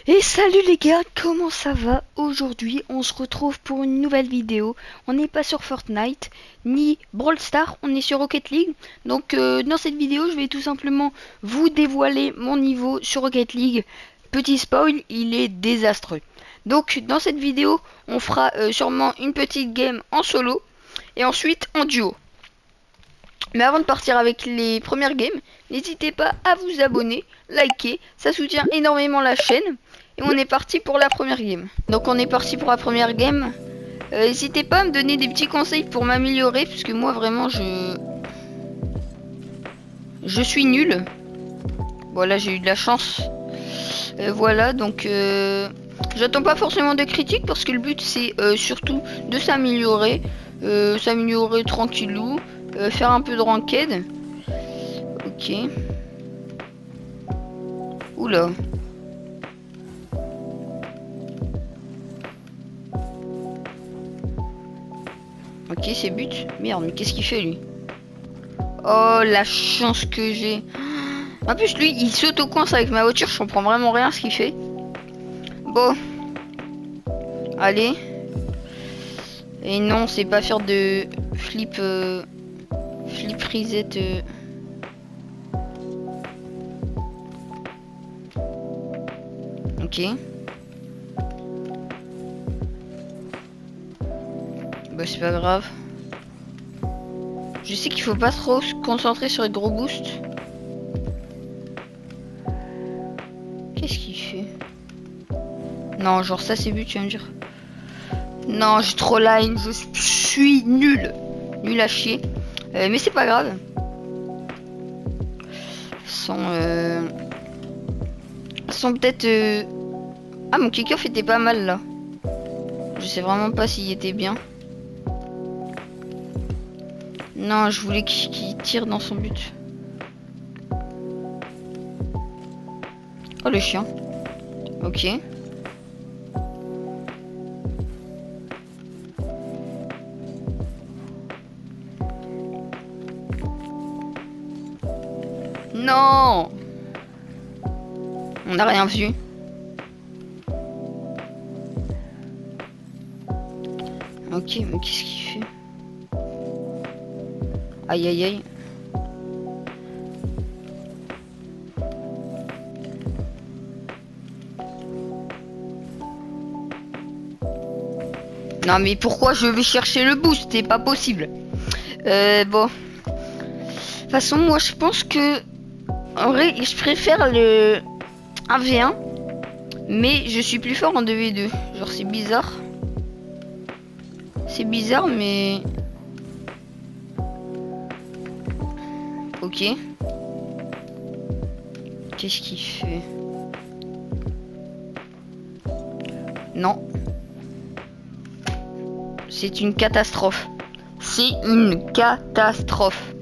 Et salut les gars, comment ça va? Aujourd'hui on se retrouve pour une nouvelle vidéo. On n'est pas sur Fortnite ni Brawl Stars, on est sur Rocket League. Donc dans cette vidéo je vais tout simplement vous dévoiler mon niveau sur Rocket League. Petit spoil, il est désastreux. Donc dans cette vidéo on fera sûrement une petite game en solo et ensuite en duo. Mais avant de partir avec les premières games, n'hésitez pas à vous abonner, liker, ça soutient énormément la chaîne. Et on est parti pour la première game. Donc on est parti pour la première game. N'hésitez pas à me donner des petits conseils pour m'améliorer, puisque moi vraiment je suis nul. Voilà, j'ai eu de la chance. Voilà, donc j'attends pas forcément de critiques, parce que le but c'est surtout de s'améliorer. S'améliorer tranquillou. Faire un peu de ranked. Ok. Oula. Ok, c'est but. Merde, mais qu'est-ce qu'il fait lui? Oh, la chance que j'ai. En plus, lui, il s'auto-coince avec ma voiture. Je comprends vraiment rien à ce qu'il fait. Bon. Allez. Et non, c'est pas faire de flip... flip reset... Ok. Bah c'est pas grave. Je sais qu'il faut pas trop se concentrer sur les gros boosts. Qu'est-ce qu'il fait? Non, genre ça c'est but, tu vas me dire. Non, j'ai trop line, je suis nul. Nul à chier. Mais c'est pas grave. Sont peut-être... Ah, mon kick-off était pas mal là. Je sais vraiment pas s'il était bien. Non, je voulais qu'il tire dans son but. Oh, le chien. Ok. Non! On n'a rien vu. Ok, mais qu'est-ce qu'il fait? Aïe aïe aïe. Non mais pourquoi je vais chercher le boost? C'est pas possible. Bon. De toute façon, moi je pense que... En vrai, je préfère le 1v1. Mais je suis plus fort en 2v2. Genre c'est bizarre. C'est bizarre mais... Ok. Qu'est-ce qu'il fait? Non. C'est une catastrophe. C'est une catastrophe.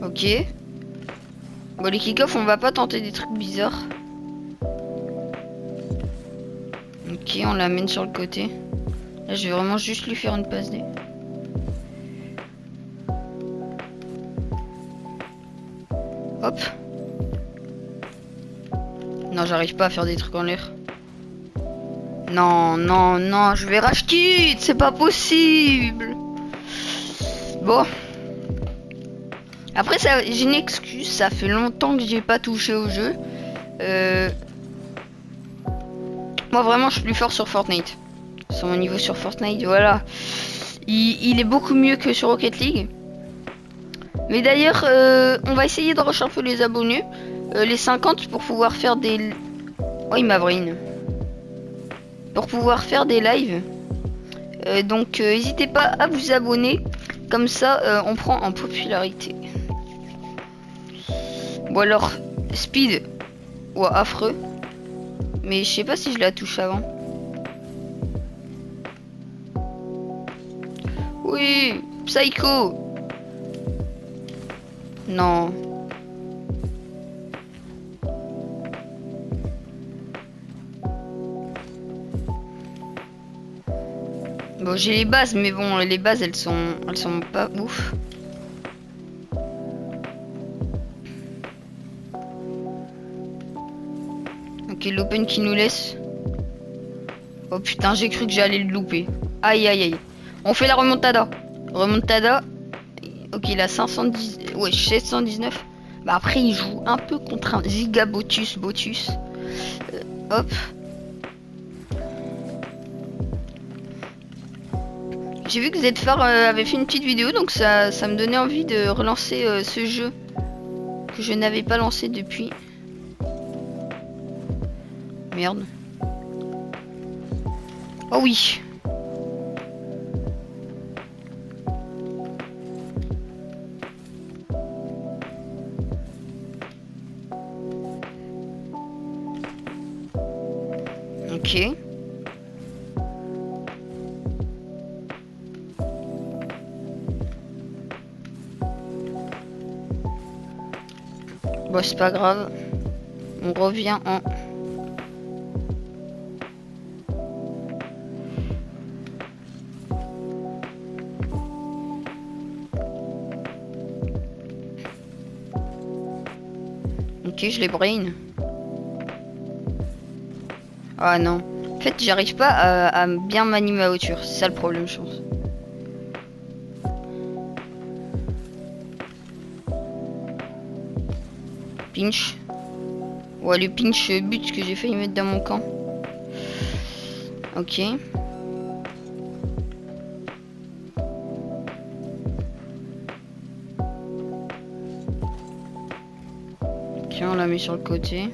Ok. Bon, les kick-off, on va pas tenter des trucs bizarres. Ok, on l'amène sur le côté. Là, je vais vraiment juste lui faire une passe D. Hop. Non, j'arrive pas à faire des trucs en l'air. Non, non, non, je vais rage quit, c'est pas possible. Bon. Après, ça, j'ai une excuse, ça fait longtemps que j'ai pas touché au jeu. Moi, vraiment, je suis plus fort sur Fortnite. Sur mon niveau sur Fortnite, voilà. Il est beaucoup mieux que sur Rocket League. Mais d'ailleurs, on va essayer de rush un peu les abonnés. Les 50 pour pouvoir faire des... Oh, il m'a brain. Pour pouvoir faire des lives. Donc, n'hésitez pas à vous abonner. Comme ça, on prend en popularité. Bon alors, speed. Ouais, affreux. Mais je sais pas si je la touche avant. Oui, Psycho. Non. Bon, j'ai les bases, mais bon, les bases, elles sont pas ouf. Ok, l'open qui nous laisse. Oh putain, j'ai cru que j'allais le louper. Aïe aïe aïe. On fait la remontada. Remontada. Ok, il a 510. Ouais, 719. Bah après, il joue un peu contre un Giga Botus. Hop. J'ai vu que Zfar avait fait une petite vidéo, donc ça me donnait envie de relancer ce jeu que je n'avais pas lancé depuis. Merde. Oh oui. Ok. Bon, c'est pas grave. On revient en... Ok, je les brain. Ah non. En fait, j'arrive pas à bien manier ma voiture. C'est ça le problème, je pense. Pinch. Ouais, le pinch but que j'ai failli mettre dans mon camp. Ok. Ok, on l'a mis sur le côté.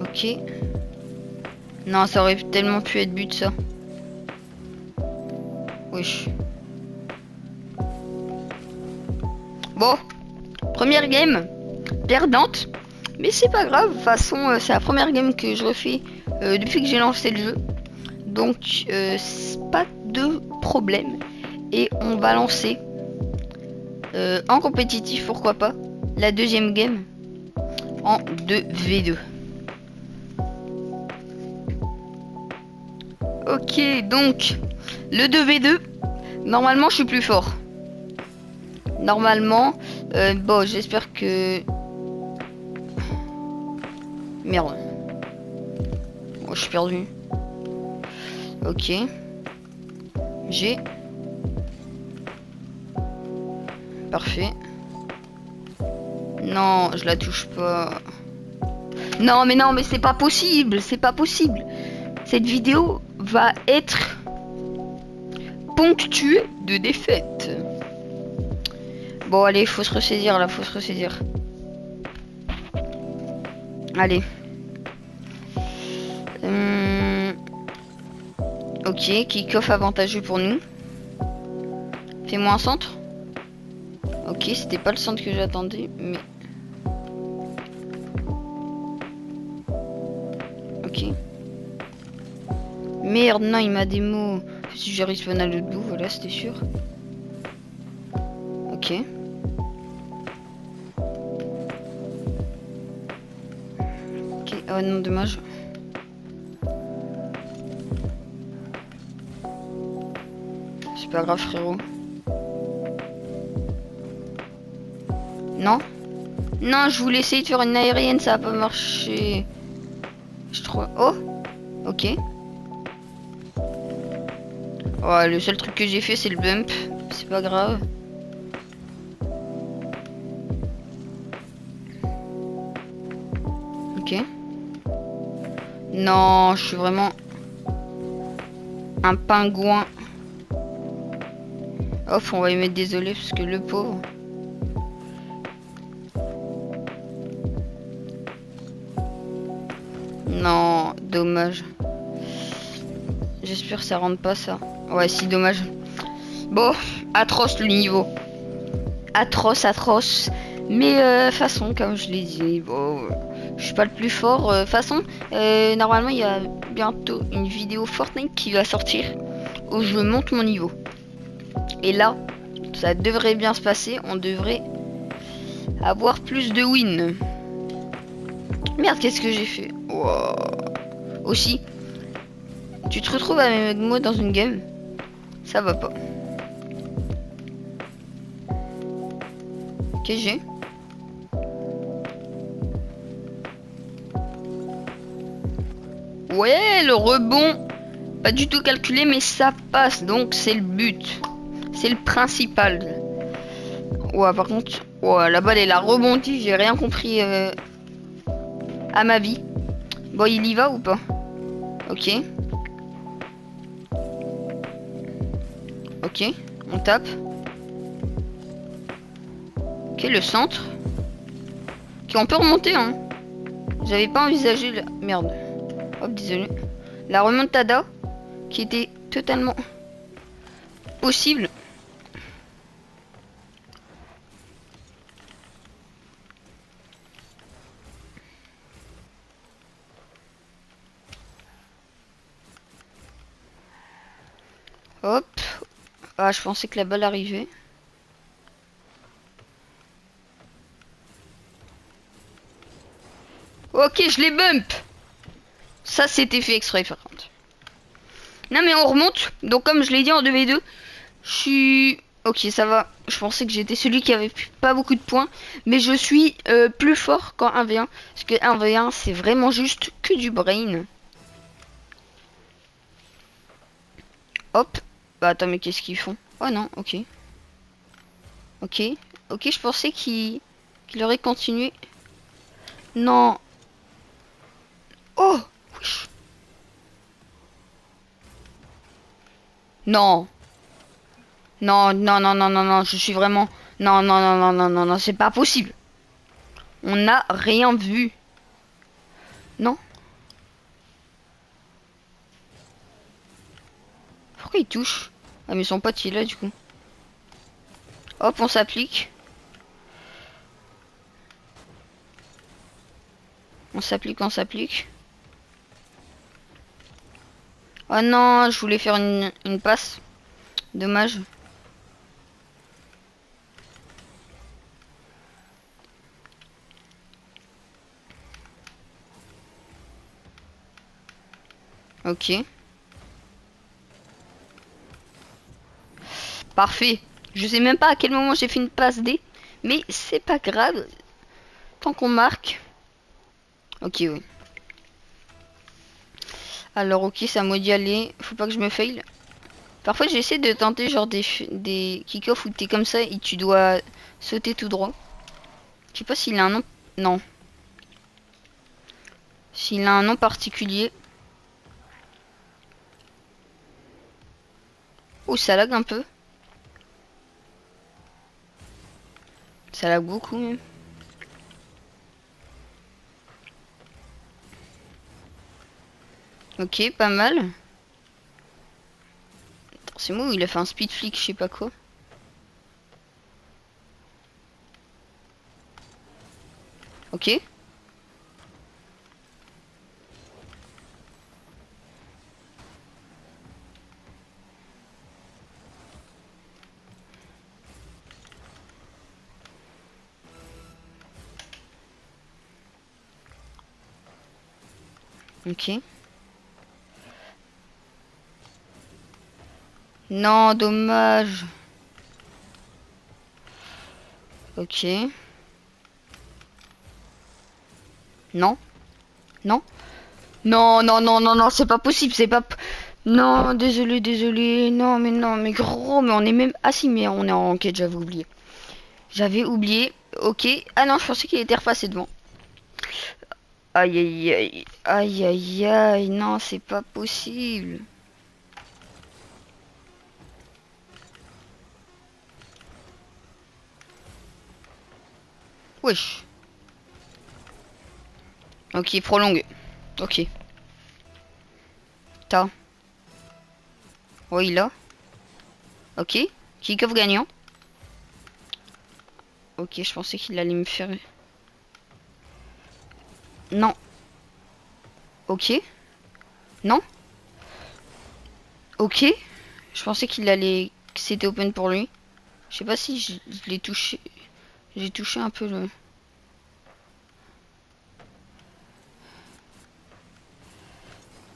Ok. Non, ça aurait tellement pu être but ça. Wesh. Bon. Première game. Perdante. Mais c'est pas grave. De toute façon, c'est la première game que je refais depuis que j'ai lancé le jeu. Donc, c'est pas de problème. Et on va lancer en compétitif, pourquoi pas, la deuxième game en 2v2. Ok, donc le 2v2, normalement je suis plus fort. Normalement, bon, j'espère que... Merde. Oh, je suis perdu. Ok. J'ai... Parfait. Non, je la touche pas. Non, mais c'est pas possible. C'est pas possible. Cette vidéo va être ponctuée de défaites. Bon, allez, faut se ressaisir là, faut se ressaisir. Allez. Ok, kick-off avantageux pour nous. Fais-moi un centre. Ok, c'était pas le centre que j'attendais, mais... Ok. Merde, non, il m'a des mots. Si je respawn à l'autre bout, voilà, c'était sûr. Ok. Ok, oh non, dommage. C'est pas grave, frérot. Non. Non, je voulais essayer de faire une aérienne, ça a pas marché. Je trouve... Oh. Ok. Ouais, le seul truc que j'ai fait, c'est le bump. C'est pas grave. Ok. Non, je suis vraiment... un pingouin. Off, on va lui mettre désolé, parce que le pauvre... Non, dommage. J'espère que ça rentre pas ça. Ouais, si, dommage. Bon, atroce le niveau. Atroce. Mais façon, comme je l'ai dit, bon, je suis pas le plus fort. Façon, normalement, il y a bientôt une vidéo Fortnite qui va sortir où je monte mon niveau. Et là, ça devrait bien se passer. On devrait avoir plus de wins. Merde, qu'est-ce que j'ai fait? Wow. Aussi, tu te retrouves avec moi dans une game, ça va pas. Ok, j'ai. Ouais, le rebond. Pas du tout calculé, mais ça passe. Donc, c'est le but. C'est le principal. Ouais, par contre, ouais, la balle, elle a rebondi. J'ai rien compris à ma vie. Bon, il y va ou pas? Ok. Ok, on tape. Ok, le centre. Ok, on peut remonter, hein. J'avais pas envisagé la... Merde. Hop, désolé. La remontada, qui était totalement possible. Hop. Ah, je pensais que la balle arrivait. Ok, je les bump. Ça, c'était fait exprès, par contre. Non, mais on remonte. Donc, comme je l'ai dit en 2v2, je suis... Ok, ça va. Je pensais que j'étais celui qui avait pas beaucoup de points. Mais je suis plus fort qu'en 1v1. Parce que 1v1, c'est vraiment juste que du brain. Hop. Bah, attends, mais qu'est-ce qu'ils font? Oh non, ok. Ok. Ok, je pensais qu'il aurait continué. Non. Oh. Wesh. Non. Non, non, non, non, non, non, je suis vraiment... Non, non, non, non, non, non, non, c'est pas possible. On n'a rien vu. Non. Pourquoi il touche? Ah, mais son pote, il est là, du coup. Hop, on s'applique. On s'applique, on s'applique. Oh non, je voulais faire une passe. Dommage. Ok. Parfait. Je sais même pas à quel moment j'ai fait une passe D. Mais c'est pas grave. Tant qu'on marque. Ok, oui. Alors, ok, ça m'a dit aller. Faut pas que je me fail. Parfois, j'essaie de tenter genre des kick-off où t'es comme ça et tu dois sauter tout droit. Je sais pas s'il a un nom. Non. S'il a un nom particulier. Oh, ça lag un peu. Ça lag beaucoup même. Ok, pas mal. C'est moi où il a fait un speed flick, je sais pas quoi. Ok. Ok. Non, dommage. Ok. Non. Non. Non, non, non, non, non, c'est pas possible, c'est pas... Non, désolé, désolé. Non, mais gros, mais on est même... Ah si, mais on est en quête, j'avais oublié. J'avais oublié. Ok. Ah non, je pensais qu'il était repassé devant. Aïe, aïe, aïe. Aïe, aïe, aïe. Non, c'est pas possible. Wesh. Ok, prolongue. Ok. Ta. Oui, là. Ok. Kick-off gagnant. Ok, je pensais qu'il allait me faire... Non. Ok. Non. Ok. Je pensais qu'il allait... que c'était open pour lui. Je sais pas si je l'ai touché. J'ai touché un peu le...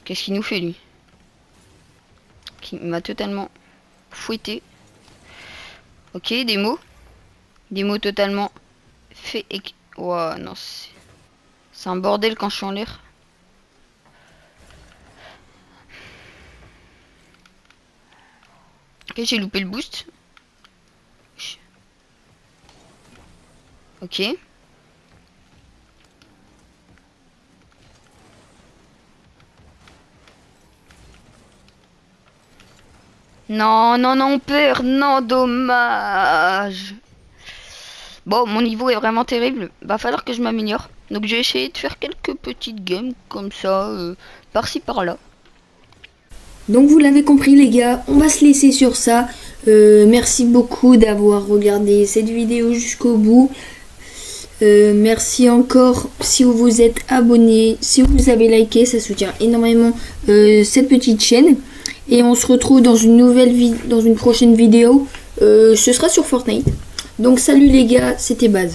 Qu'est-ce qu'il nous fait, lui? Qui m'a totalement fouetté. Ok, des mots. Des mots totalement fait et... Ouah, non, c'est un bordel quand je suis en l'air. Ok, j'ai loupé le boost. Ok. Non, non, non, on perd. Non, dommage. Bon, mon niveau est vraiment terrible. Va falloir que je m'améliore. Donc j'ai essayé de faire quelques petites games comme ça, par-ci par-là. Donc vous l'avez compris les gars, on va se laisser sur ça. Merci beaucoup d'avoir regardé cette vidéo jusqu'au bout. Merci encore si vous vous êtes abonné, si vous avez liké, ça soutient énormément cette petite chaîne. Et on se retrouve dans une prochaine vidéo. Ce sera sur Fortnite. Donc salut les gars, c'était Baz.